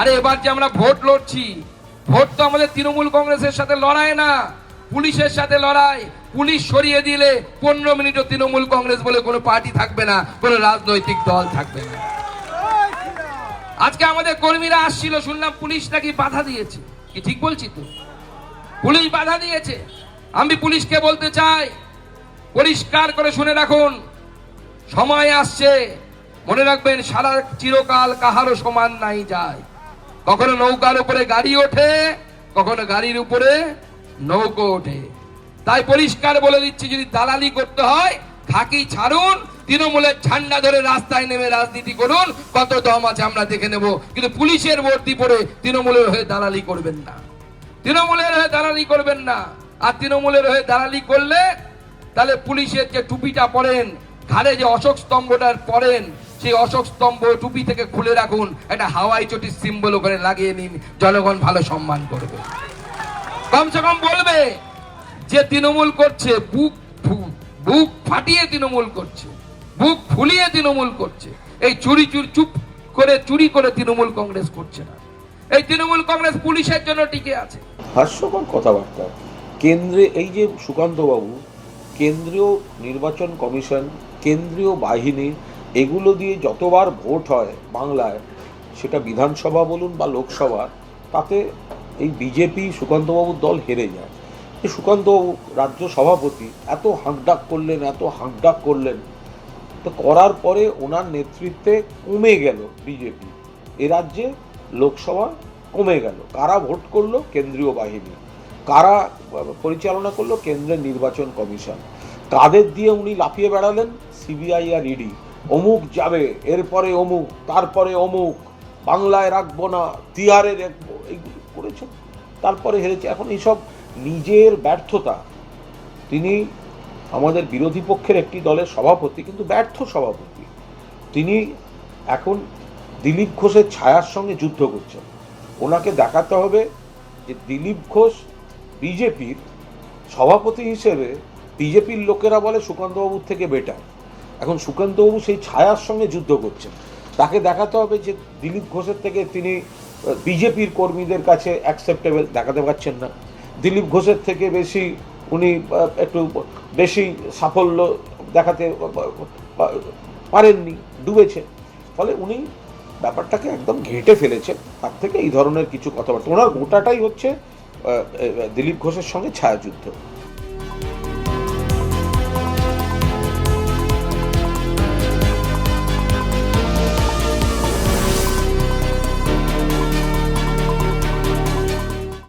আরে এবার যে আমরা ভোট লড়ছি, ভোট তো আমাদের তৃণমূল কংগ্রেসের সাথে লড়াই না, পুলিশের সাথে লড়াই। পুলিশ সরিয়ে দিলে 15 মিনিটও তৃণমূল কংগ্রেস বলে কোনো পার্টি থাকবে না, কোনো রাজনৈতিক দল থাকবে না। আজকে আমাদের কর্মীরা আসছিল, শুনলাম পুলিশ নাকি বাধা দিয়েছে। কি ঠিক বলছি তো? পুলিশ বাধা দিয়েছে। আমি পুলিশকে বলতে চাই, পরিষ্কার করে শুনে রাখুন, সময় আসছে, মনে রাখবেন সারা চিরকাল কাহারও সমান নাই যায়। কখনো নৌকার উপরে গাড়ি ওঠে, কখনো গাড়ির উপরে নৌকো ওঠে। তাই পরিষ্কার বলে দিচ্ছি, যদি দালালি করতে হয় খাকি ছাড়ুন, তৃণমূলের ঝান্ডা ধরে রাস্তায় নেমে রাজনীতি করুন, কত দম আছে আমরা দেখে নেব। কিন্তু পুলিশের ভর্তি পড়ে তৃণমূলের হয়ে দালালি করবেন না, তৃণমূলের হয়ে দালালি করবেন না। আর তৃণমূলের হয়ে দালালি করলে তাহলে পুলিশের যে টুপিটা পরেন, ঘাড়ে যে অশোক স্তম্ভটা পরেন, সেই অশোক স্তম্ভ টুপি থেকে খুলে রাখুন, একটা হাওয়াই চটির সিম্বল ওখানে লাগিয়ে নিন, জনগণ ভালো সম্মান করবে। কমসে কম বলবে যে তৃণমূল করছে, বুক ফাটিয়ে তৃণমূল করছে, বুক ফুলিয়ে তৃণমূল করছে। এই চুপ করে চুরি করে তৃণমূল কংগ্রেস করছে না। এই তৃণমূল কংগ্রেস পুলিশের জন্য টিকে আছে। হাস্যকর কথাবার্তা। কেন্দ্রে এই যে সুকান্ত বাবু, কেন্দ্রীয় নির্বাচন কমিশন, কেন্দ্রীয় বাহিনী, এগুলো দিয়ে যতবার ভোট হয় বাংলায়, সেটা বিধানসভা বলুন বা লোকসভা, তাতে এই বিজেপি সুকান্তবাবুর দল হেরে যায়। এই সুকান্তবাবু রাজ্য সভাপতি এত হাঁকডাক করলেন, তো করার পরে ওনার নেতৃত্বে কমে গেল বিজেপি, এ রাজ্যে লোকসভা কমে গেল। কারা ভোট করলো? কেন্দ্রীয় বাহিনী। কারা পরিচালনা করলো? কেন্দ্রের নির্বাচন কমিশন। কাদের দিয়ে উনি লাফিয়ে বেড়ালেন? CBI R E D. অমুক যাবে, এরপরে অমুক, তারপরে অমুক, বাংলায় রাখবো না, তিহারে রাখবো, এইগুলো করেছেন, তারপরে হেরেছে। এখন এইসব নিজের ব্যর্থতা। তিনি আমাদের বিরোধী পক্ষের একটি দলের সভাপতি, কিন্তু ব্যর্থ সভাপতি। তিনি এখন দিলীপ ঘোষের ছায়ার সঙ্গে যুদ্ধ করছেন। ওনাকে দেখাতে হবে যে দিলীপ ঘোষ বিজেপির সভাপতি হিসেবে, বিজেপির লোকেরা বলে সুকান্তবাবুর থেকে বেটার। এখন সুকান্তবাবু সেই ছায়ার সঙ্গে যুদ্ধ করছেন। তাকে দেখাতে হবে যে দিলীপ ঘোষের থেকে তিনি বিজেপির কর্মীদের কাছে অ্যাকসেপ্টেবল, দেখাতে পারছেন না। দিলীপ ঘোষের থেকে বেশি উনি একটু বেশি সাফল্য দেখাতে পারেননি, ডুবেছে। ফলে উনি ব্যাপারটাকে একদম ঘেঁটে ফেলেছেন। তার থেকে এই ধরনের কিছু কথাবার্তা, ওনার গোটাটাই হচ্ছে দিলীপ ঘোষের সঙ্গে ছায়াযুদ্ধ।